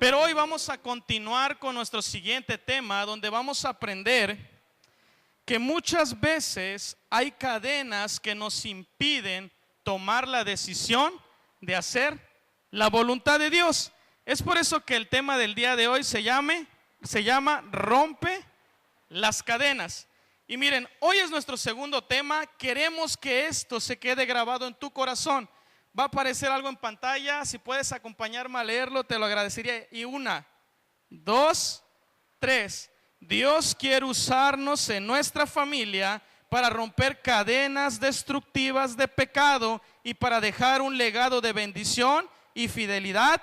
Pero hoy vamos a continuar con nuestro siguiente tema, donde vamos a aprender que muchas veces hay cadenas que nos impiden tomar la decisión de hacer la voluntad de Dios. Es por eso que el tema del día de hoy se llama Rompe las cadenas. Y miren, hoy es nuestro segundo tema. Queremos que esto se quede grabado en tu corazón. Va a aparecer algo en pantalla. Si puedes acompañarme a leerlo, te lo agradecería. Y 1, 2, 3. Dios quiere usarnos en nuestra familia para romper cadenas destructivas de pecado y para dejar un legado de bendición y fidelidad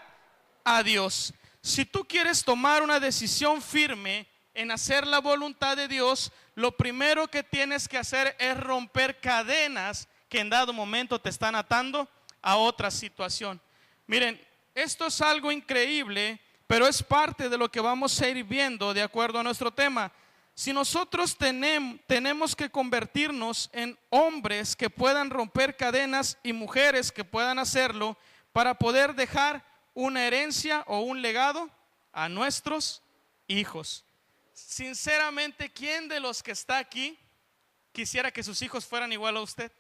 a Dios. Si tú quieres tomar una decisión firme en hacer la voluntad de Dios, lo primero que tienes que hacer es romper cadenas que en dado momento te están atando a otra situación. Miren, esto es algo increíble, pero es parte de lo que vamos a ir viendo de acuerdo a nuestro tema. Si nosotros tenemos que convertirnos en hombres que puedan romper cadenas y mujeres que puedan hacerlo para poder dejar una herencia o un legado a nuestros hijos. Sinceramente, ¿quién de los que está aquí quisiera que sus hijos fueran igual a usted?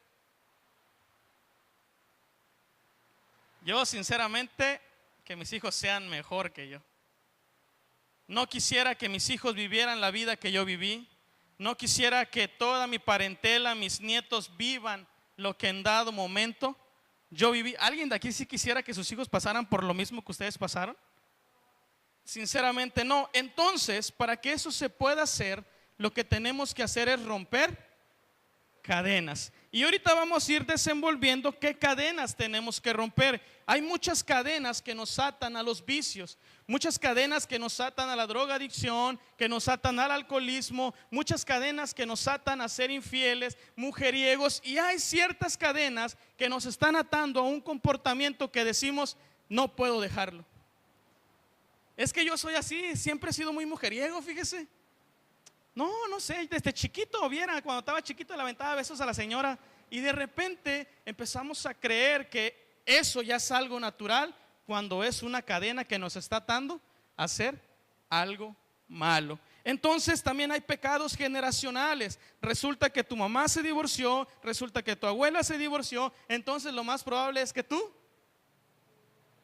Yo sinceramente, que mis hijos sean mejor que yo. No quisiera que mis hijos vivieran la vida que yo viví. No quisiera que toda mi parentela, mis nietos vivan lo que en dado momento yo viví. ¿Alguien de aquí sí quisiera que sus hijos pasaran por lo mismo que ustedes pasaron? Sinceramente no. Entonces, para que eso se pueda hacer, lo que tenemos que hacer es romper cadenas. Y ahorita vamos a ir desenvolviendo qué cadenas tenemos que romper. Hay muchas cadenas que nos atan a los vicios, muchas cadenas que nos atan a la drogadicción, que nos atan al alcoholismo, muchas cadenas que nos atan a ser infieles, mujeriegos, y hay ciertas cadenas que nos están atando a un comportamiento que decimos, no puedo dejarlo. Es que yo soy así, siempre he sido muy mujeriego, fíjese. No sé, desde chiquito, viera, cuando estaba chiquito le aventaba besos a la señora y de repente empezamos a creer que eso ya es algo natural cuando es una cadena que nos está atando a hacer algo malo. Entonces también hay pecados generacionales. Resulta que tu mamá se divorció, resulta que tu abuela se divorció, entonces lo más probable es que tú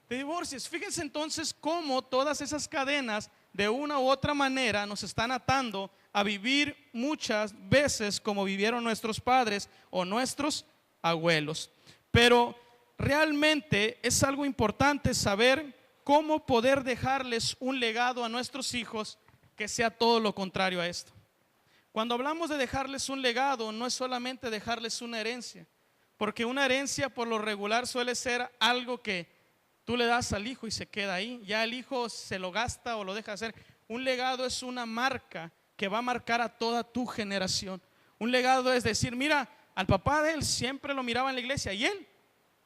te divorcies. Fíjense entonces cómo todas esas cadenas de una u otra manera nos están atando a vivir muchas veces como vivieron nuestros padres o nuestros abuelos. Pero realmente es algo importante saber cómo poder dejarles un legado a nuestros hijos que sea todo lo contrario a esto. Cuando hablamos de dejarles un legado, no es solamente dejarles una herencia, porque una herencia por lo regular suele ser algo que tú le das al hijo y se queda ahí, ya el hijo se lo gasta o lo deja hacer. Un legado es una marca que va a marcar a toda tu generación. Un legado es decir, mira, al papá de él siempre lo miraba en la iglesia y él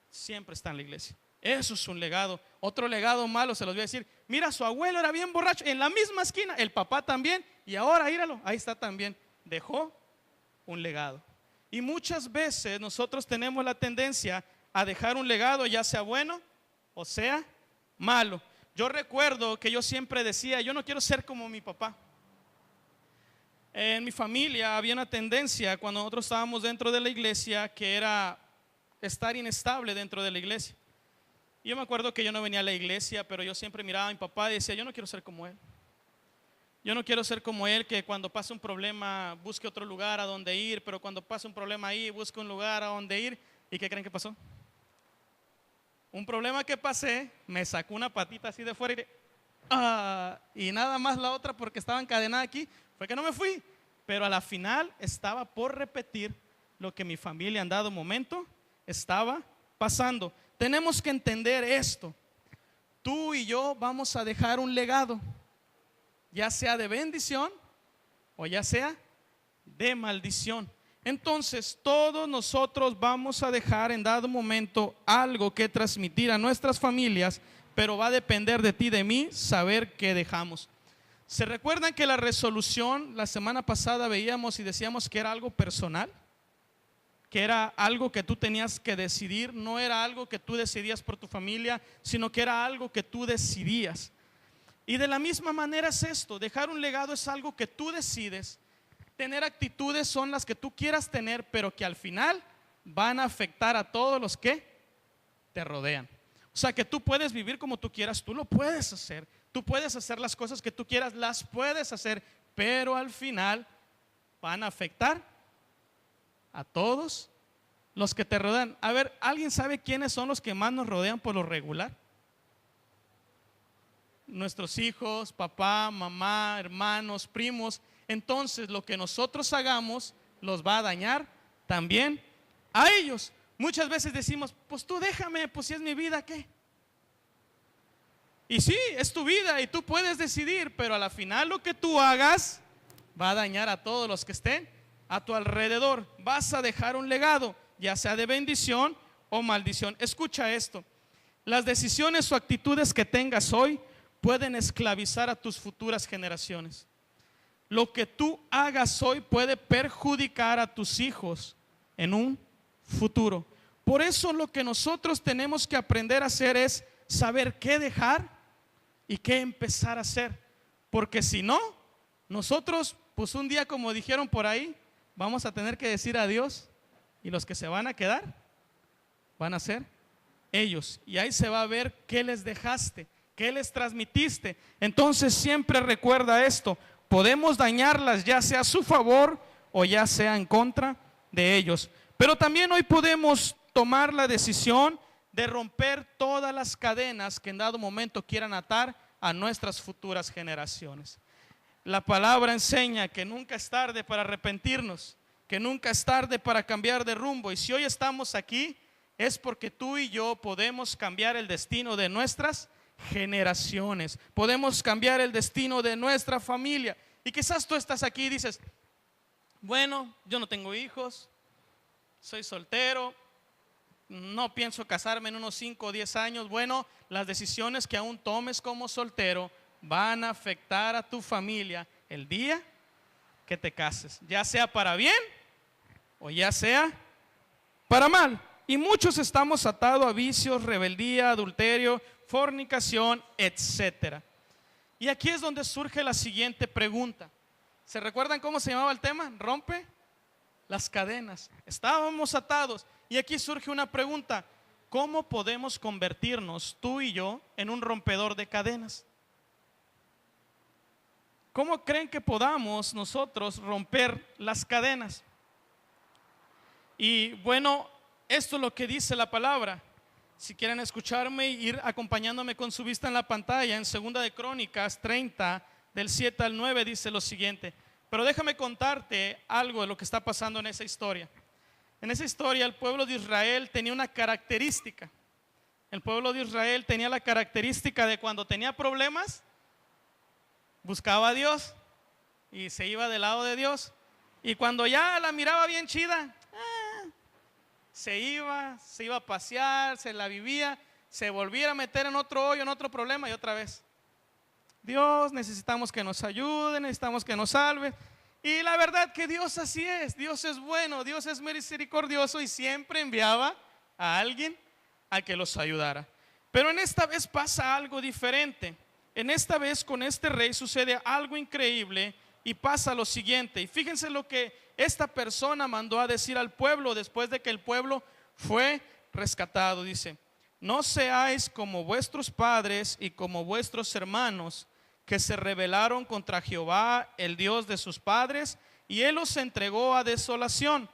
siempre está en la iglesia. Eso es un legado. Otro legado malo se los voy a decir, mira, su abuelo era bien borracho, en la misma esquina, el papá también, y ahora míralo, ahí está también. Dejó un legado. Y muchas veces nosotros tenemos la tendencia a dejar un legado, ya sea bueno o sea malo. Yo recuerdo que yo siempre decía, yo no quiero ser como mi papá. En mi familia había una tendencia cuando nosotros estábamos dentro de la iglesia que era estar inestable dentro de la iglesia. Y yo me acuerdo que yo no venía a la iglesia, pero yo siempre miraba a mi papá y decía, yo no quiero ser como él. Yo no quiero ser como él, que cuando pase un problema busque otro lugar a donde ir, pero cuando pase un problema ahí busque un lugar a donde ir. ¿Y qué creen que pasó? Un problema que pasé, me sacó una patita así de fuera y nada más la otra porque estaba encadenada aquí, fue que no me fui, pero a la final estaba por repetir lo que mi familia en dado momento estaba pasando. Tenemos que entender esto. Tú y yo vamos a dejar un legado, ya sea de bendición o ya sea de maldición. Entonces todos nosotros vamos a dejar en dado momento algo que transmitir a nuestras familias, pero va a depender de ti, de mí, saber qué dejamos. ¿Se recuerdan que la resolución la semana pasada veíamos y decíamos que era algo personal? Que era algo que tú tenías que decidir, no era algo que tú decidías por tu familia, sino que era algo que tú decidías. Y de la misma manera es esto, dejar un legado es algo que tú decides. Tener actitudes son las que tú quieras tener, pero que al final van a afectar a todos los que te rodean. O sea, que tú puedes vivir como tú quieras, tú lo puedes hacer. Tú puedes hacer las cosas que tú quieras, las puedes hacer, pero al final van a afectar a todos los que te rodean. A ver, ¿alguien sabe quiénes son los que más nos rodean por lo regular? Nuestros hijos, papá, mamá, hermanos, primos. Entonces lo que nosotros hagamos los va a dañar también a ellos. Muchas veces decimos, pues tú déjame, pues si es mi vida, ¿qué? Y sí, es tu vida y tú puedes decidir, pero a la final lo que tú hagas va a dañar a todos los que estén a tu alrededor. Vas a dejar un legado, ya sea de bendición o maldición. Escucha esto, las decisiones o actitudes que tengas hoy pueden esclavizar a tus futuras generaciones. Lo que tú hagas hoy puede perjudicar a tus hijos en un futuro. Por eso lo que nosotros tenemos que aprender a hacer es saber qué dejar y qué empezar a hacer. Porque si no, nosotros, pues un día, como dijeron por ahí, vamos a tener que decir adiós, y los que se van a quedar van a ser ellos. Y ahí se va a ver qué les dejaste, qué les transmitiste. Entonces siempre recuerda esto, podemos dañarlas ya sea a su favor o ya sea en contra de ellos. Pero también hoy podemos tomar la decisión de romper todas las cadenas que en dado momento quieran atar a nuestras futuras generaciones. La palabra enseña que nunca es tarde para arrepentirnos, que nunca es tarde para cambiar de rumbo. Y si hoy estamos aquí es porque tú y yo podemos cambiar el destino de nuestras generaciones, podemos cambiar el destino de nuestra familia. Y quizás tú estás aquí y dices, bueno, yo no tengo hijos, soy soltero, no pienso casarme en unos 5 o 10 años. Bueno, las decisiones que aún tomes como soltero van a afectar a tu familia el día que te cases, ya sea para bien o ya sea para mal. Y muchos estamos atados a vicios, rebeldía, adulterio, fornicación, etcétera. Y aquí es donde surge la siguiente pregunta. ¿Se recuerdan cómo se llamaba el tema? Rompe las cadenas. Estábamos atados. Y aquí surge una pregunta. ¿Cómo podemos convertirnos, tú y yo, en un rompedor de cadenas? ¿Cómo creen que podamos nosotros romper las cadenas? Y bueno, esto es lo que dice la palabra. Si quieren escucharme e ir acompañándome con su vista en la pantalla, en 2 de Crónicas 30, del 7 al 9, dice lo siguiente. Pero déjame contarte algo de lo que está pasando en esa historia. En esa historia el pueblo de Israel tenía una característica. El pueblo de Israel tenía la característica de cuando tenía problemas, buscaba a Dios y se iba del lado de Dios. Y cuando ya la miraba bien chida, se iba a pasear, se la vivía, se volvía a meter en otro hoyo, en otro problema y otra vez. Dios, necesitamos que nos ayude, necesitamos que nos salve. Y la verdad que Dios así es, Dios es bueno, Dios es misericordioso y siempre enviaba a alguien a que los ayudara. Pero en esta vez pasa algo diferente. En esta vez con este rey sucede algo increíble y pasa lo siguiente. Y fíjense lo que esta persona mandó a decir al pueblo después de que el pueblo fue rescatado. Dice, no seáis como vuestros padres y como vuestros hermanos, que se rebelaron contra Jehová, el Dios de sus padres, y él los entregó a desolación.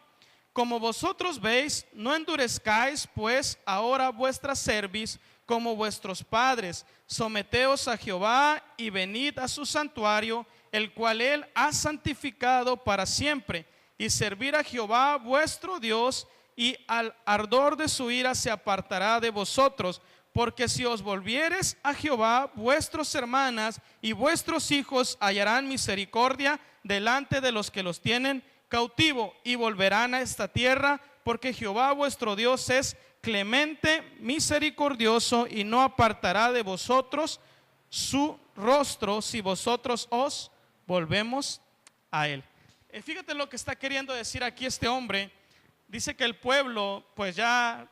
Como vosotros veis, no endurezcáis pues ahora vuestra cerviz como vuestros padres. Someteos a Jehová y venid a su santuario, el cual él ha santificado para siempre, y servir a Jehová vuestro Dios, y al ardor de su ira se apartará de vosotros. Porque si os volviereis a Jehová, vuestros hermanas y vuestros hijos hallarán misericordia delante de los que los tienen cautivo, y volverán a esta tierra, porque Jehová vuestro Dios es clemente, misericordioso, y no apartará de vosotros su rostro si vosotros os volvemos a él. Fíjate lo que está queriendo decir aquí este hombre. Dice que el pueblo pues ya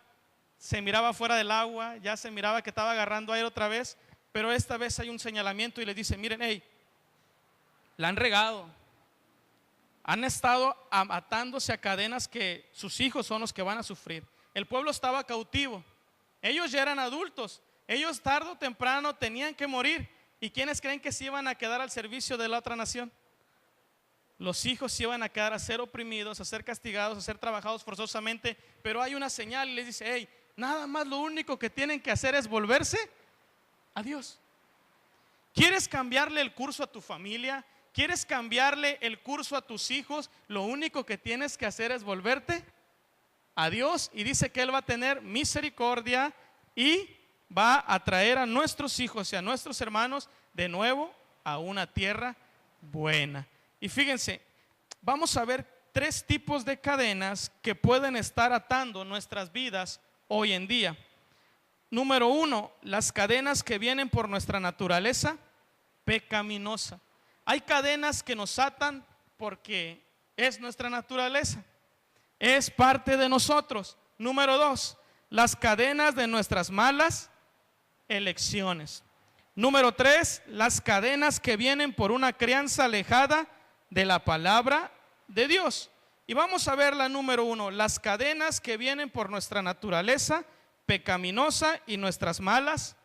se miraba fuera del agua, ya se miraba que estaba agarrando aire otra vez, pero esta vez hay un señalamiento y le dice, miren, hey, la han regado, han estado atándose a cadenas que sus hijos son los que van a sufrir. El pueblo estaba cautivo, ellos ya eran adultos, ellos tarde o temprano tenían que morir. ¿Y quiénes creen que se iban a quedar al servicio de la otra nación? Los hijos se iban a quedar a ser oprimidos, a ser castigados, a ser trabajados forzosamente. Pero hay una señal y les dice, hey, nada más lo único que tienen que hacer es volverse a Dios. ¿Quieres cambiarle el curso a tu familia? ¿Quieres cambiarle el curso a tus hijos? Lo único que tienes que hacer es volverte a Dios. Y dice que Él va a tener misericordia y va a traer a nuestros hijos y a nuestros hermanos de nuevo a una tierra buena. Y fíjense, vamos a ver 3 tipos de cadenas que pueden estar atando nuestras vidas hoy en día. Número 1, las cadenas que vienen por nuestra naturaleza pecaminosa. Hay cadenas que nos atan porque es nuestra naturaleza, es parte de nosotros. Número 2, las cadenas de nuestras malas elecciones. Número 3, las cadenas que vienen por una crianza alejada de la palabra de Dios. Y vamos a ver la número 1, las cadenas que vienen por nuestra naturaleza pecaminosa y nuestras malas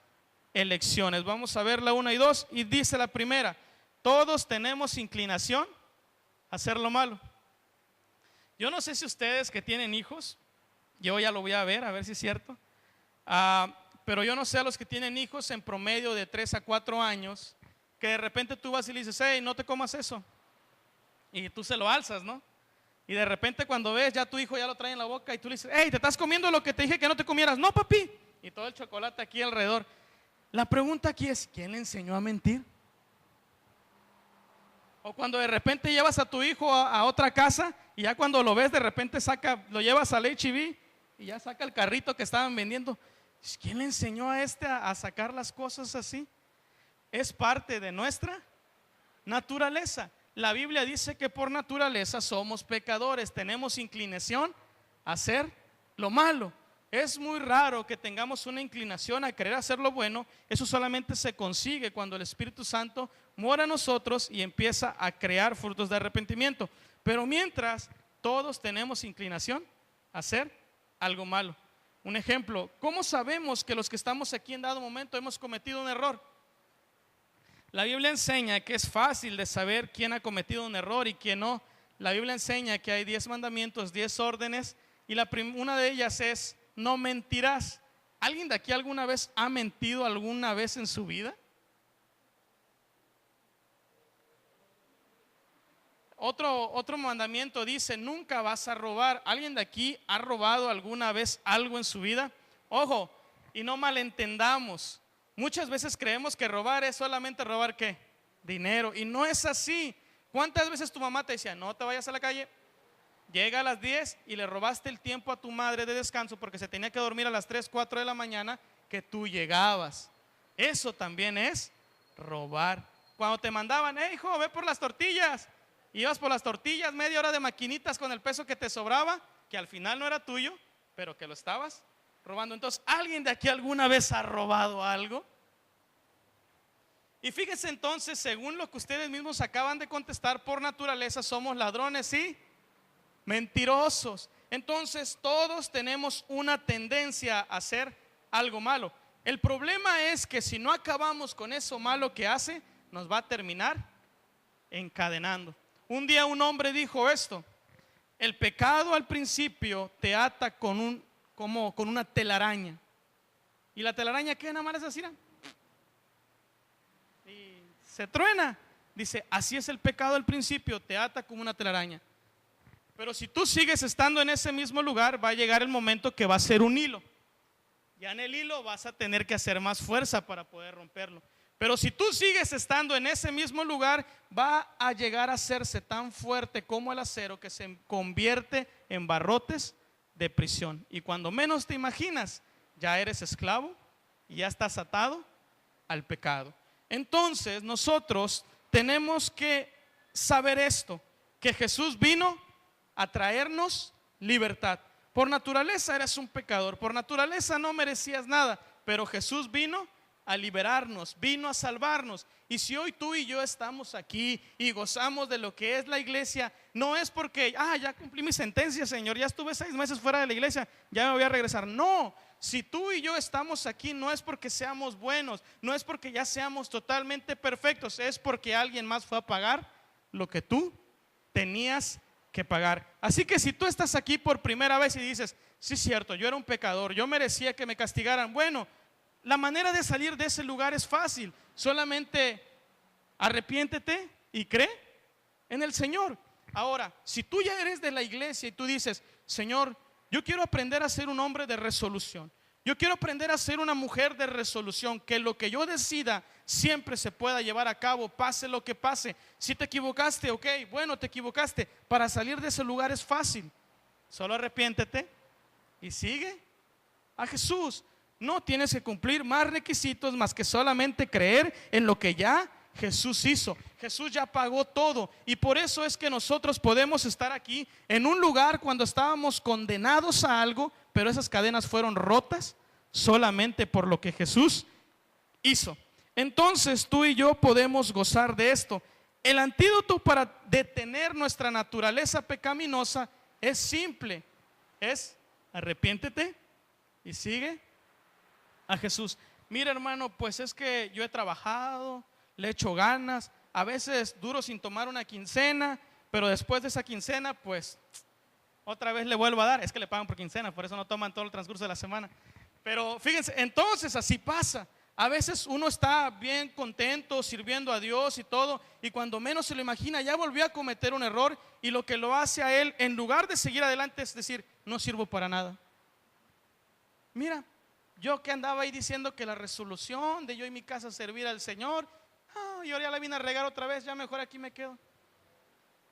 elecciones. Vamos a ver la 1 y 2 y dice la primera, todos tenemos inclinación a hacer lo malo. Yo no sé si ustedes que tienen hijos, yo ya lo voy a ver si es cierto, pero yo no sé a los que tienen hijos en promedio de 3 a 4 años, que de repente tú vas y le dices, hey, no te comas eso, y tú se lo alzas, ¿no? Y de repente cuando ves ya tu hijo ya lo trae en la boca y tú le dices, hey, te estás comiendo lo que te dije que no te comieras. No, papi, y todo el chocolate aquí alrededor. La pregunta aquí es, ¿quién le enseñó a mentir? O cuando de repente llevas a tu hijo a otra casa y ya cuando lo ves de repente lo llevas al H-E-B y ya saca el carrito que estaban vendiendo. ¿Quién le enseñó a a sacar las cosas así? Es parte de nuestra naturaleza. La Biblia dice que por naturaleza somos pecadores, tenemos inclinación a hacer lo malo. Es muy raro que tengamos una inclinación a querer hacer lo bueno. Eso solamente se consigue cuando el Espíritu Santo mora en nosotros y empieza a crear frutos de arrepentimiento. Pero mientras, todos tenemos inclinación a hacer algo malo. Un ejemplo, ¿cómo sabemos que los que estamos aquí en dado momento hemos cometido un error? La Biblia enseña que es fácil de saber quién ha cometido un error y quién no. La Biblia enseña que hay 10 mandamientos, 10 órdenes y una de ellas es no mentirás. ¿Alguien de aquí alguna vez ha mentido alguna vez en su vida? Otro mandamiento dice nunca vas a robar. ¿Alguien de aquí ha robado alguna vez algo en su vida? Ojo, y no malentendamos. Muchas veces creemos que robar es solamente robar ¿qué? Dinero, y no es así. ¿Cuántas veces tu mamá te decía no te vayas a la calle? Llega a las 10 y le robaste el tiempo a tu madre de descanso porque se tenía que dormir a las 3, 4 de la mañana que tú llegabas. Eso también es robar. Cuando te mandaban, hey hijo, ve por las tortillas, ibas por las tortillas, media hora de maquinitas con el peso que te sobraba, que al final no era tuyo, pero que lo estabas robando. Entonces, ¿alguien de aquí alguna vez ha robado algo? Y fíjense entonces, según lo que ustedes mismos acaban de contestar, por naturaleza somos ladrones y mentirosos. Entonces, todos tenemos una tendencia a hacer algo malo. El problema es que si no acabamos con eso malo que hace, nos va a terminar encadenando. Un día un hombre dijo esto: el pecado al principio te ata como con una telaraña. ¿Y la telaraña qué? Nada más es así, ¿no? Y se truena. Dice, así es el pecado al principio, te ata como una telaraña. Pero si tú sigues estando en ese mismo lugar, va a llegar el momento que va a ser un hilo. Ya en el hilo vas a tener que hacer más fuerza para poder romperlo. Pero si tú sigues estando en ese mismo lugar, va a llegar a hacerse tan fuerte como el acero que se convierte en barrotes de prisión. Y cuando menos te imaginas, ya eres esclavo y ya estás atado al pecado. Entonces nosotros tenemos que saber esto, que Jesús vino a traernos libertad. Por naturaleza eres un pecador, por naturaleza no merecías nada, pero Jesús vino a liberarnos, vino a salvarnos. Y si hoy tú y yo estamos aquí y gozamos de lo que es la iglesia, no es porque, ya cumplí mi sentencia, Señor, ya estuve 6 meses fuera de la iglesia, ya me voy a regresar. No, si tú y yo estamos aquí, no es porque seamos buenos, no es porque ya seamos totalmente perfectos, es porque alguien más fue a pagar lo que tú tenías que pagar. Así que si tú estás aquí por primera vez y dices, sí es cierto, yo era un pecador, yo merecía que me castigaran, bueno, la manera de salir de ese lugar es fácil, solamente arrepiéntete y cree en el Señor. Ahora, si tú ya eres de la iglesia y tú dices, Señor, yo quiero aprender a ser un hombre de resolución, yo quiero aprender a ser una mujer de resolución, que lo que yo decida siempre se pueda llevar a cabo, pase lo que pase. Si te equivocaste, ok, bueno, te equivocaste. Para salir de ese lugar es fácil, solo arrepiéntete y sigue a Jesús. No tienes que cumplir más requisitos más que solamente creer en lo que ya Jesús hizo. Jesús ya pagó todo, y por eso es que nosotros podemos estar aquí en un lugar cuando estábamos condenados a algo, pero esas cadenas fueron rotas solamente por lo que Jesús hizo. Entonces tú y yo podemos gozar de esto. El antídoto para detener nuestra naturaleza pecaminosa es simple, es arrepiéntete y sigue a Jesús. Mira, hermano, pues es que yo he trabajado, le echo ganas, a veces duro sin tomar una quincena, pero después de esa quincena, pues otra vez le vuelvo a dar. Es que le pagan por quincena, por eso no toman todo el transcurso de la semana. Pero fíjense, entonces así pasa. A veces uno está bien contento sirviendo a Dios y todo, y cuando menos se lo imagina ya volvió a cometer un error, y lo que lo hace a él, en lugar de seguir adelante, es decir, no sirvo para nada. Mira, yo que andaba ahí diciendo que la resolución de yo y mi casa servir al Señor, y ahora ya la vine a regar otra vez, ya mejor aquí me quedo.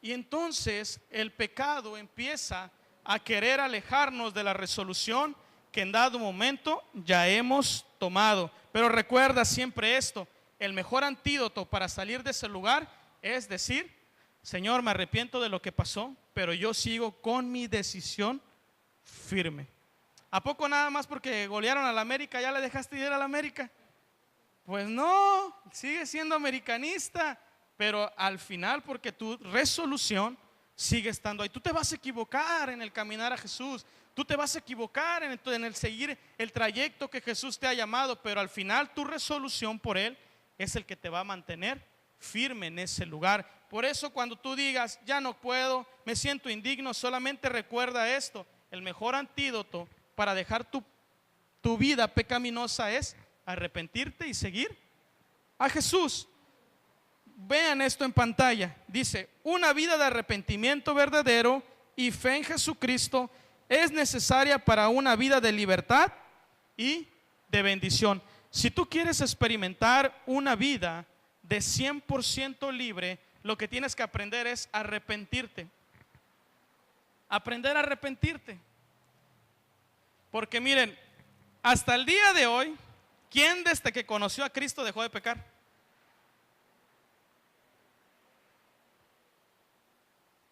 Y entonces el pecado empieza a querer alejarnos de la resolución que en dado momento ya hemos tomado. Pero recuerda siempre esto: el mejor antídoto para salir de ese lugar es decir, Señor, me arrepiento de lo que pasó, pero yo sigo con mi decisión firme. ¿A poco nada más porque golearon a la América ya le dejaste de ir a la América? Pues no, sigue siendo americanista, pero al final, porque tu resolución sigue estando ahí. Tú te vas a equivocar en el caminar a Jesús, tú te vas a equivocar en el seguir el trayecto que Jesús te ha llamado, pero al final tu resolución por Él es el que te va a mantener firme en ese lugar. Por eso cuando tú digas, ya no puedo, me siento indigno, solamente recuerda esto: el mejor antídoto para dejar tu vida pecaminosa es arrepentirte y seguir a Jesús. Vean esto en pantalla. Dice: una vida de arrepentimiento verdadero y fe en Jesucristo es necesaria para una vida de libertad y de bendición. Si tú quieres experimentar una vida de 100% libre, lo que tienes que aprender es arrepentirte. Aprender a arrepentirte. Porque miren, hasta el día de hoy, ¿quién desde que conoció a Cristo dejó de pecar?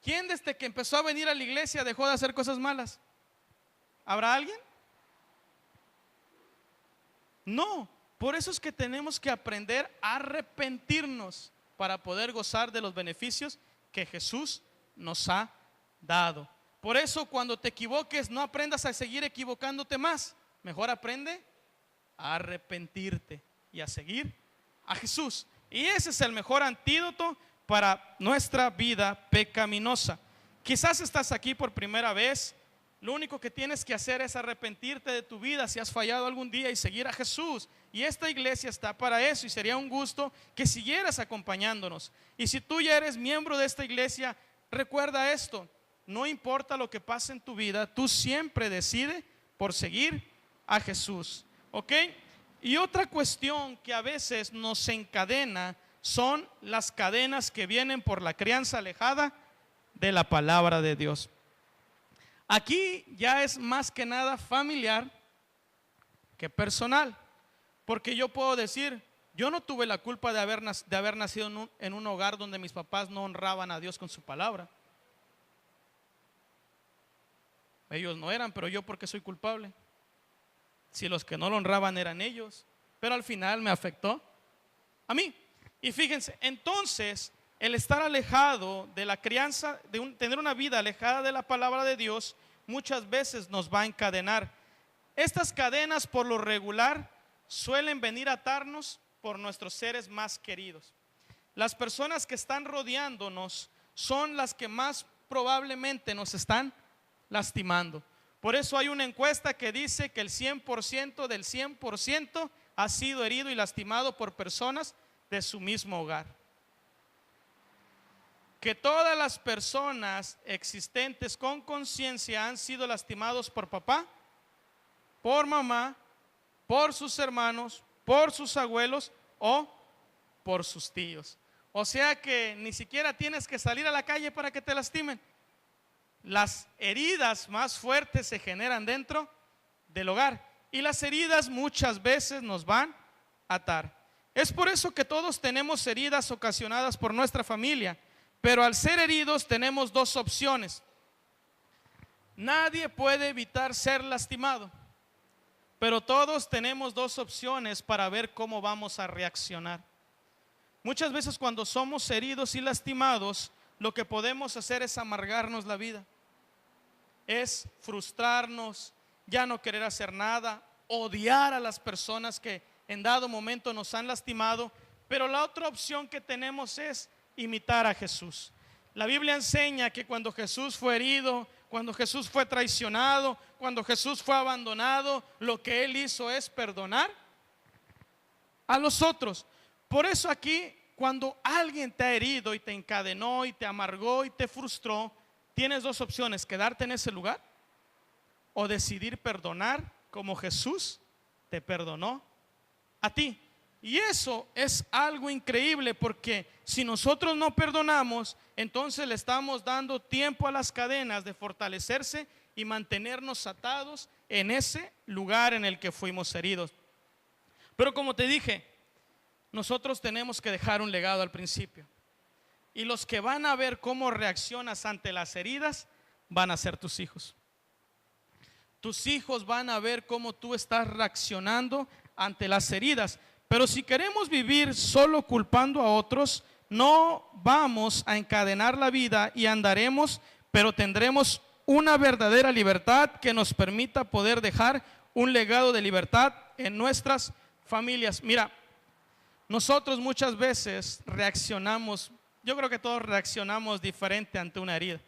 ¿Quién desde que empezó a venir a la iglesia dejó de hacer cosas malas? ¿Habrá alguien? No, por eso es que tenemos que aprender a arrepentirnos para poder gozar de los beneficios que Jesús nos ha dado. Por eso cuando te equivoques, no aprendas a seguir equivocándote más, mejor aprende a arrepentirte y a seguir a Jesús. Y ese es el mejor antídoto para nuestra vida pecaminosa. Quizás estás aquí por primera vez. Lo único que tienes que hacer es arrepentirte de tu vida si has fallado algún día y seguir a Jesús. Y esta iglesia está para eso, y sería un gusto que siguieras acompañándonos. Y si tú ya eres miembro de esta iglesia, recuerda esto: no importa lo que pase en tu vida, tú siempre decides por seguir a Jesús. ¿Ok? Y otra cuestión que a veces nos encadena son las cadenas que vienen por la crianza alejada de la palabra de Dios. Aquí ya es más que nada familiar que personal, porque yo puedo decir, yo no tuve la culpa de haber nacido en un hogar donde mis papás no honraban a Dios con su palabra. Ellos no eran, pero yo, ¿por qué soy culpable? Si los que no lo honraban eran ellos. pero al final me afectó a mí. Y fíjense, entonces el estar alejado de la crianza, tener una vida alejada de la palabra de Dios, muchas veces nos va a encadenar. Estas cadenas por lo regular suelen venir a atarnos por nuestros seres más queridos. Las personas que están rodeándonos son las que más probablemente nos están lastimando. Por eso hay una encuesta que dice que el 100% del 100% ha sido herido y lastimado por personas de su mismo hogar. Que todas las personas existentes con conciencia han sido lastimados por papá, por mamá, por sus hermanos, por sus abuelos o por sus tíos. O sea que ni siquiera tienes que salir a la calle para que te lastimen. Las heridas más fuertes se generan dentro del hogar y las heridas muchas veces nos van a atar. Es por eso que todos tenemos heridas ocasionadas por nuestra familia, pero al ser heridos tenemos dos opciones. Nadie puede evitar ser lastimado, pero todos tenemos dos opciones para ver cómo vamos a reaccionar. Muchas veces cuando somos heridos y lastimados, lo que podemos hacer es amargarnos la vida, es frustrarnos, ya no querer hacer nada, odiar a las personas que en dado momento nos han lastimado. Pero la otra opción que tenemos es imitar a Jesús. La Biblia enseña que cuando Jesús fue herido, cuando Jesús fue traicionado, cuando Jesús fue abandonado, lo que Él hizo es perdonar a los otros. Por eso aquí, cuando alguien te ha herido y te encadenó y te amargó y te frustró, tienes dos opciones: quedarte en ese lugar o decidir perdonar como Jesús te perdonó a ti. Y eso es algo increíble, porque si nosotros no perdonamos, entonces le estamos dando tiempo a las cadenas de fortalecerse y mantenernos atados en ese lugar en el que fuimos heridos. Pero como te dije, nosotros tenemos que dejar un legado al principio. Y los que van a ver cómo reaccionas ante las heridas van a ser tus hijos. Tus hijos van a ver cómo tú estás reaccionando ante las heridas. Pero si queremos vivir solo culpando a otros, no vamos a encadenar la vida y andaremos, pero tendremos una verdadera libertad que nos permita poder dejar un legado de libertad en nuestras familias. Mira, nosotros muchas veces reaccionamos, yo creo que todos reaccionamos diferente ante una herida.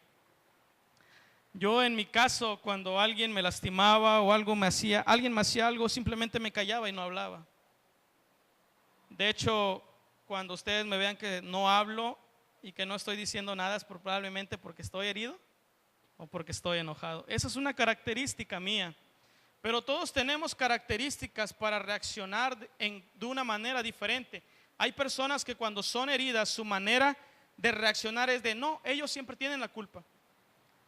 Yo en mi caso, cuando alguien me lastimaba o alguien me hacía algo, simplemente me callaba y no hablaba. De hecho, cuando ustedes me vean que no hablo y que no estoy diciendo nada, es probablemente porque estoy herido o porque estoy enojado. Esa es una característica mía. Pero todos tenemos características para reaccionar de una manera diferente. Hay personas que cuando son heridas, su manera de reaccionar es de no, ellos siempre tienen la culpa.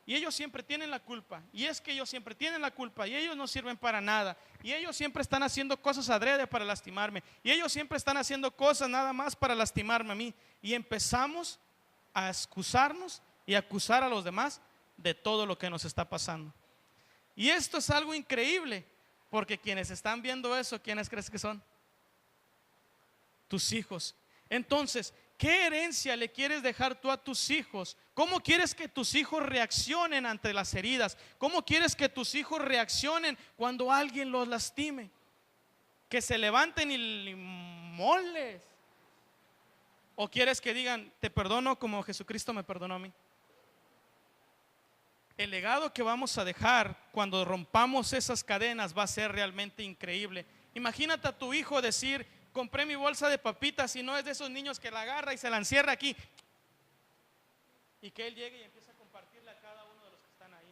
Y ellos siempre tienen la culpa. Y es que ellos siempre tienen la culpa. Y ellos no sirven para nada. Y ellos siempre están haciendo cosas adrede para lastimarme. Y ellos siempre están haciendo cosas nada más para lastimarme a mí. Y empezamos a excusarnos y a acusar a los demás de todo lo que nos está pasando. Y esto es algo increíble, porque quienes están viendo eso, ¿quiénes crees que son? Tus hijos. Entonces, ¿qué herencia le quieres dejar tú a tus hijos? ¿Cómo quieres que tus hijos reaccionen ante las heridas? ¿Cómo quieres que tus hijos reaccionen cuando alguien los lastime? Que se levanten y moles. ¿O quieres que digan, te perdono como Jesucristo me perdonó a mí? El legado que vamos a dejar cuando rompamos esas cadenas va a ser realmente increíble. Imagínate a tu hijo decir, compré mi bolsa de papitas, y no es de esos niños que la agarra y se la encierra aquí. Y que él llegue y empiece a compartirle a cada uno de los que están ahí.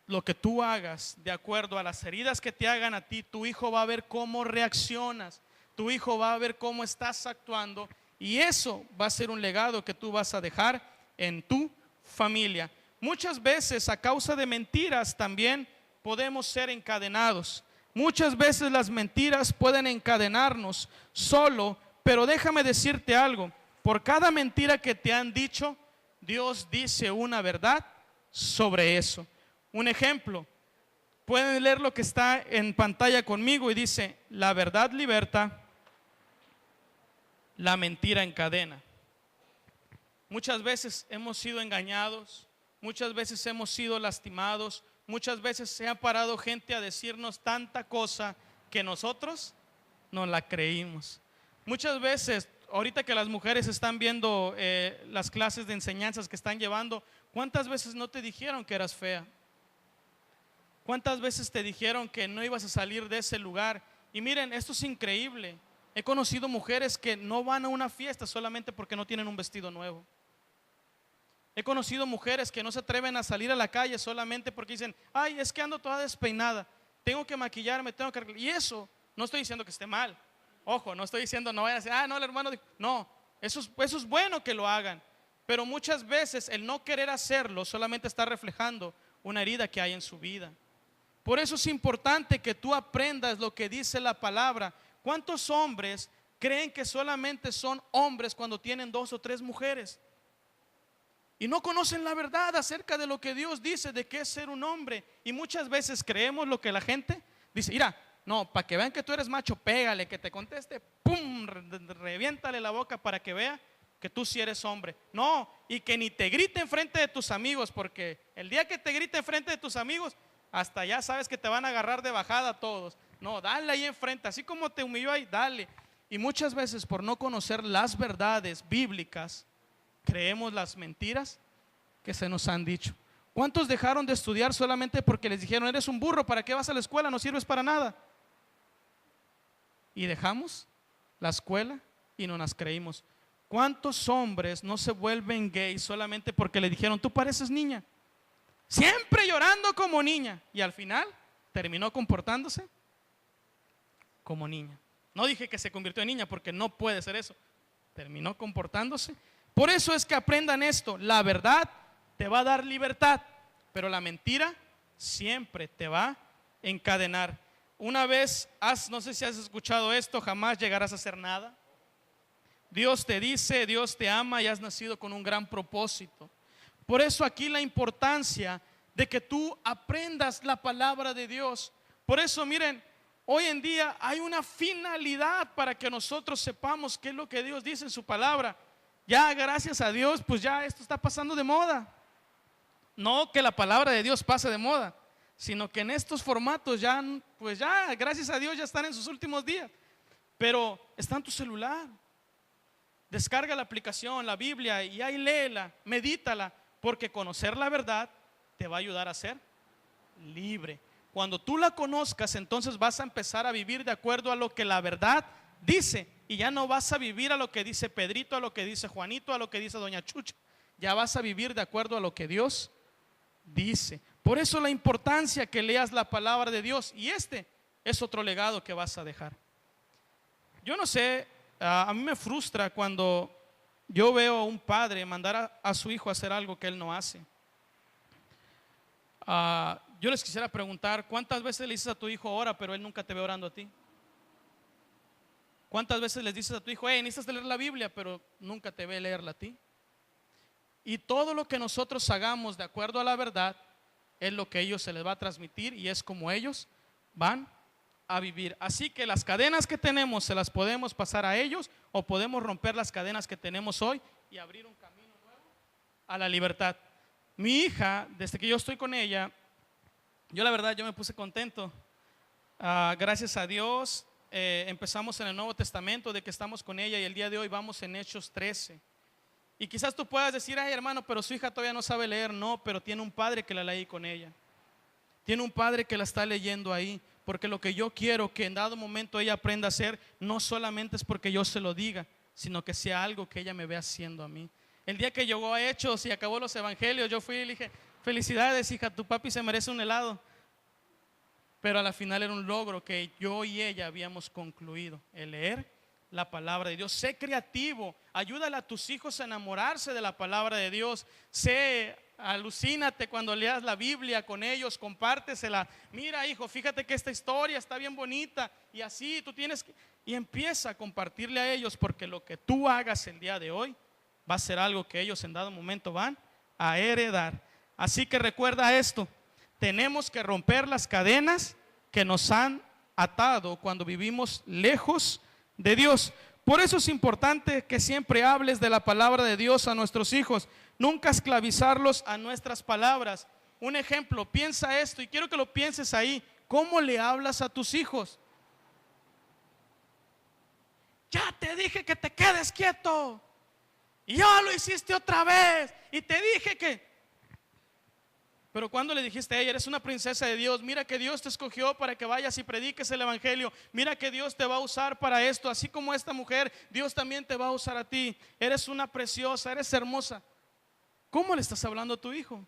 Lo que tú hagas de acuerdo a las heridas que te hagan a ti, tu hijo va a ver cómo reaccionas. Tu hijo va a ver cómo estás actuando. Y eso va a ser un legado que tú vas a dejar en tu familia. Muchas veces a causa de mentiras también podemos ser encadenados. Muchas veces las mentiras pueden encadenarnos solo, pero déjame decirte algo. Por cada mentira que te han dicho, Dios dice una verdad sobre eso. Un ejemplo, Pueden leer lo que está en pantalla conmigo y dice: la verdad liberta, la mentira encadena. Muchas veces hemos sido engañados, muchas veces hemos sido lastimados, muchas veces se ha parado gente a decirnos tanta cosa que nosotros no la creímos. Muchas veces, ahorita que las mujeres están viendo las clases de enseñanzas que están llevando, ¿cuántas veces no te dijeron que eras fea? ¿Cuántas veces te dijeron que no ibas a salir de ese lugar? Y miren, esto es increíble. He conocido mujeres que no van a una fiesta solamente porque no tienen un vestido nuevo. He conocido mujeres que no se atreven a salir a la calle solamente porque dicen: ay, es que ando toda despeinada, tengo que maquillarme, tengo que arreglar. Y eso, no estoy diciendo que esté mal. Ojo, no estoy diciendo, no vayan a decir: ah, no, el hermano dijo. No, eso es bueno que lo hagan. Pero muchas veces el no querer hacerlo solamente está reflejando una herida que hay en su vida. Por eso es importante que tú aprendas lo que dice la palabra. ¿Cuántos hombres creen que solamente son hombres cuando tienen 2 o 3 mujeres? Y no conocen la verdad acerca de lo que Dios dice de qué es ser un hombre. Y muchas veces creemos lo que la gente dice: mira, no, para que vean que tú eres macho, pégale, que te conteste, pum, reviéntale la boca para que vea que tú sí eres hombre. No, y que ni te grite enfrente de tus amigos, porque el día que te grite enfrente de tus amigos, hasta ya sabes que te van a agarrar de bajada todos. No, dale ahí enfrente, así como te humilló ahí, dale. Y muchas veces por no conocer las verdades bíblicas, creemos las mentiras que se nos han dicho. ¿Cuántos dejaron de estudiar solamente porque les dijeron: eres un burro, ¿para qué vas a la escuela? No sirves para nada. Y dejamos la escuela y no las creímos. ¿Cuántos hombres no se vuelven gays solamente porque le dijeron: tú pareces niña? Siempre llorando como niña, y al final terminó comportándose como niña. No dije que se convirtió en niña, porque no puede ser eso. Terminó comportándose. Por eso es que aprendan esto: la verdad te va a dar libertad, pero la mentira siempre te va a encadenar. Una vez, no sé si has escuchado esto: jamás llegarás a hacer nada. Dios te dice, Dios te ama y has nacido con un gran propósito. Por eso aquí la importancia de que tú aprendas la palabra de Dios. Por eso miren, hoy en día hay una finalidad para que nosotros sepamos qué es lo que Dios dice en su palabra. Ya gracias a Dios, pues ya esto está pasando de moda. No que la palabra de Dios pase de moda, sino que en estos formatos ya, pues ya, gracias a Dios, ya están en sus últimos días. Pero está en tu celular. Descarga la aplicación, la Biblia, y ahí léela, medítala, porque conocer la verdad te va a ayudar a ser libre. Cuando tú la conozcas, entonces vas a empezar a vivir de acuerdo a lo que la verdad dice, y ya no vas a vivir a lo que dice Pedrito, a lo que dice Juanito, a lo que dice Doña Chucha. Ya vas a vivir de acuerdo a lo que Dios dice. Por eso la importancia que leas la palabra de Dios, y este es otro legado que vas a dejar. Yo no sé, a mí me frustra cuando yo veo a un padre mandar a su hijo a hacer algo que él no hace. Yo les quisiera preguntar: ¿cuántas veces le dices a tu hijo ora, pero él nunca te ve orando a ti? ¿Cuántas veces les dices a tu hijo: necesitas leer la Biblia, pero nunca te ve leerla a ti? Y todo lo que nosotros hagamos de acuerdo a la verdad es lo que a ellos se les va a transmitir, y es como ellos van a vivir. Así que las cadenas que tenemos se las podemos pasar a ellos, o podemos romper las cadenas que tenemos hoy y abrir un camino nuevo a la libertad. Mi hija, desde que yo estoy con ella, yo la verdad, yo me puse contento. Gracias a Dios, empezamos en el Nuevo Testamento, de que estamos con ella, y el día de hoy vamos en Hechos 13. Y quizás tú puedas decir: ay, hermano, pero su hija todavía no sabe leer. No, pero tiene un padre que la lee con ella. Tiene un padre que la está leyendo ahí. Porque lo que yo quiero que en dado momento ella aprenda a hacer, no solamente es porque yo se lo diga, sino que sea algo que ella me vea haciendo a mí. El día que llegó a Hechos y acabó los evangelios, yo fui y le dije: felicidades, hija, tu papi se merece un helado. Pero a la final era un logro que yo y ella habíamos concluido: el leer la palabra de Dios. Sé creativo, ayúdale a tus hijos a enamorarse de la palabra de Dios. Alucínate cuando leas la Biblia con ellos, compártesela. Mira, hijo, fíjate que esta historia está bien bonita, y así tú tienes que, y empieza a compartirle a ellos, porque lo que tú hagas el día de hoy va a ser algo que ellos en dado momento van a heredar. Así que recuerda esto: tenemos que romper las cadenas que nos han atado cuando vivimos lejos de Dios. Por eso es importante que siempre hables de la palabra de Dios a nuestros hijos, nunca esclavizarlos a nuestras palabras. Un ejemplo, piensa esto y quiero que lo pienses ahí. ¿Cómo le hablas a tus hijos? Ya te dije que te quedes quieto y ya lo hiciste otra vez y te dije que... Pero cuando le dijiste a ella, eres una princesa de Dios, mira que Dios te escogió para que vayas y prediques el evangelio, mira que Dios te va a usar para esto, así como esta mujer, Dios también te va a usar a ti, eres una preciosa, eres hermosa. ¿Cómo le estás hablando a tu hijo?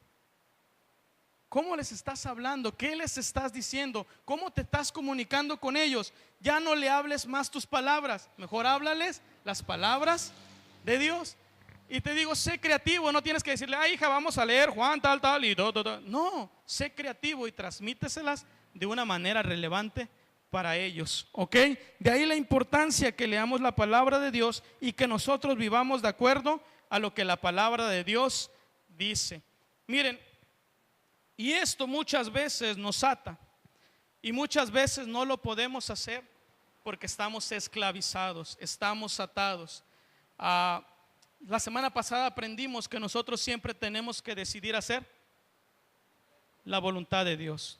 ¿Cómo les estás hablando? ¿Qué les estás diciendo? ¿Cómo te estás comunicando con ellos? Ya no le hables más tus palabras, mejor háblales las palabras de Dios. Y te digo, sé creativo, no tienes que decirle, ay hija, vamos a leer Juan tal, tal y todo. No, sé creativo y transmíteselas de una manera relevante para ellos, ¿ok? De ahí la importancia que leamos la palabra de Dios y que nosotros vivamos de acuerdo a lo que la palabra de Dios dice. Miren, y esto muchas veces nos ata y muchas veces no lo podemos hacer porque estamos esclavizados, estamos atados. La semana pasada aprendimos que nosotros siempre tenemos que decidir hacer la voluntad de Dios.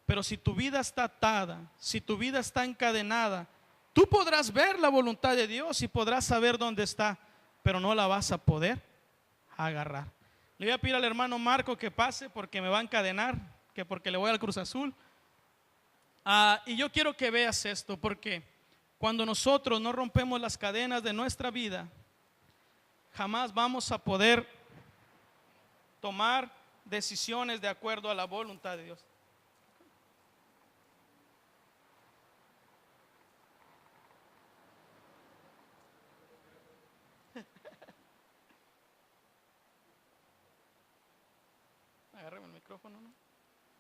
Pero si tu vida está atada, si tu vida está encadenada, tú podrás ver la voluntad de Dios y podrás saber dónde está, pero no la vas a poder agarrar. Le voy a pedir al hermano Marco que pase porque me va a encadenar, que porque le voy al Cruz Azul. Y yo quiero que veas esto, porque cuando nosotros no rompemos las cadenas de nuestra vida, jamás vamos a poder tomar decisiones de acuerdo a la voluntad de Dios. Agárrame el micrófono, ¿no?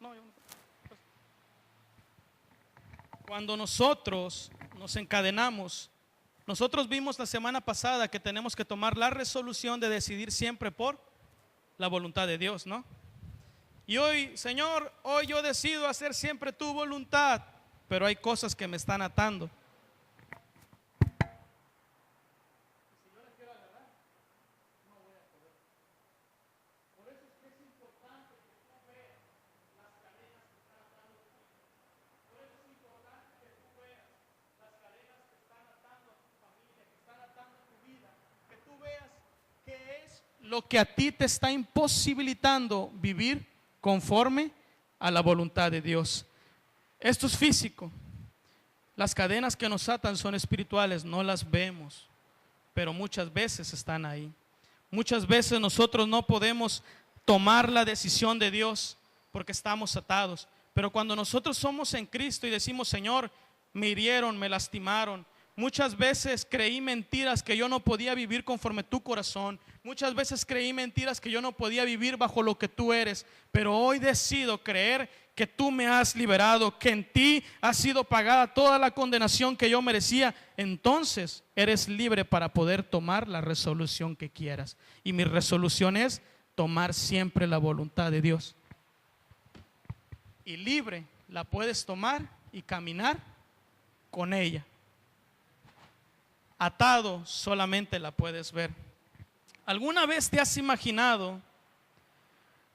No, yo no. Cuando nosotros nos encadenamos, nosotros vimos la semana pasada que tenemos que tomar la resolución de decidir siempre por la voluntad de Dios, ¿no? Y hoy, Señor, hoy yo decido hacer siempre tu voluntad, pero hay cosas que me están atando. Lo que a ti te está imposibilitando vivir conforme a la voluntad de Dios. Esto es físico. Las cadenas que nos atan son espirituales, no las vemos, pero muchas veces están ahí. Muchas veces nosotros no podemos tomar la decisión de Dios porque estamos atados. Pero cuando nosotros somos en Cristo y decimos, Señor, me hirieron, me lastimaron, muchas veces creí mentiras que yo no podía vivir conforme tu corazón. Muchas veces creí mentiras que yo no podía vivir bajo lo que tú eres. Pero hoy decido creer que tú me has liberado, que en ti ha sido pagada toda la condenación que yo merecía. Entonces eres libre para poder tomar la resolución que quieras. Y mi resolución es tomar siempre la voluntad de Dios. Y libre la puedes tomar y caminar con ella. Atado solamente la puedes ver. ¿Alguna vez te has imaginado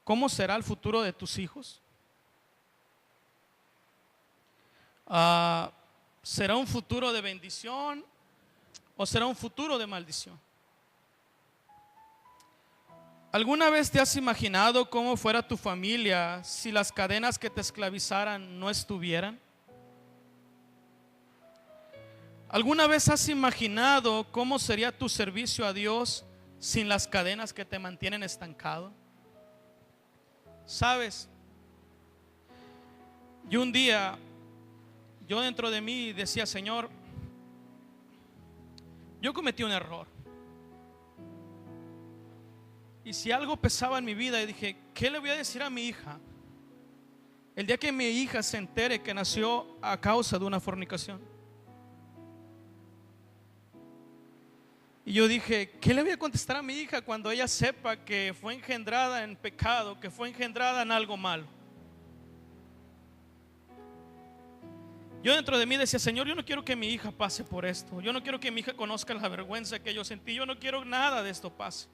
cómo será el futuro de tus hijos? ¿Será un futuro de bendición o será un futuro de maldición? ¿Alguna vez te has imaginado cómo fuera tu familia si las cadenas que te esclavizaran no estuvieran? ¿Alguna vez has imaginado cómo sería tu servicio a Dios sin las cadenas que te mantienen estancado? ¿Sabes? Y un día, yo dentro de mí decía, Señor, yo cometí un error. Y si algo pesaba en mi vida, y dije, ¿qué le voy a decir a mi hija el día que mi hija se entere que nació a causa de una fornicación? Y yo dije, ¿qué le voy a contestar a mi hija cuando ella sepa que fue engendrada en pecado, que fue engendrada en algo malo? Yo dentro de mí decía, Señor, yo no quiero que mi hija pase por esto. Yo no quiero que mi hija conozca la vergüenza que yo sentí. Yo no quiero nada de esto pase.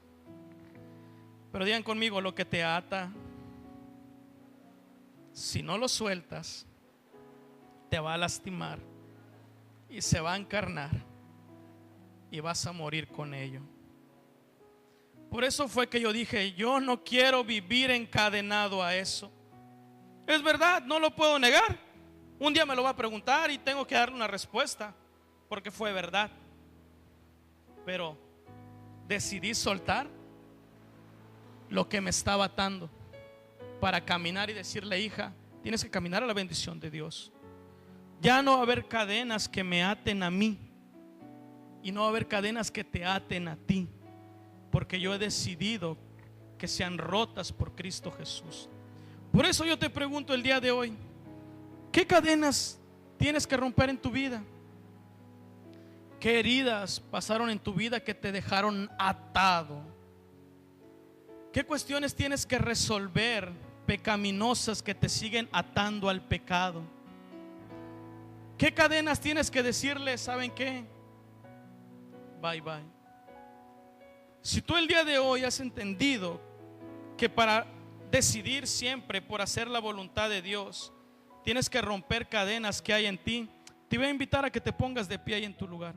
Pero digan conmigo, lo que te ata, si no lo sueltas, te va a lastimar y se va a encarnar y vas a morir con ello. Por eso fue que yo dije, yo no quiero vivir encadenado a eso. Es verdad, no lo puedo negar. Un día me lo va a preguntar y tengo que darle una respuesta, porque fue verdad. Pero decidí soltar lo que me estaba atando para caminar y decirle, hija, tienes que caminar a la bendición de Dios. Ya no va a haber cadenas que me aten a mí y no va a haber cadenas que te aten a ti, porque yo he decidido que sean rotas por Cristo Jesús. Por eso yo te pregunto el día de hoy, ¿qué cadenas tienes que romper en tu vida? ¿Qué heridas pasaron en tu vida que te dejaron atado? ¿Qué cuestiones tienes que resolver pecaminosas que te siguen atando al pecado? ¿Qué cadenas tienes que decirle, saben qué? Bye bye. Si tú el día de hoy has entendido que para decidir siempre por hacer la voluntad de Dios tienes que romper cadenas que hay en ti, te voy a invitar a que te pongas de pie ahí en tu lugar.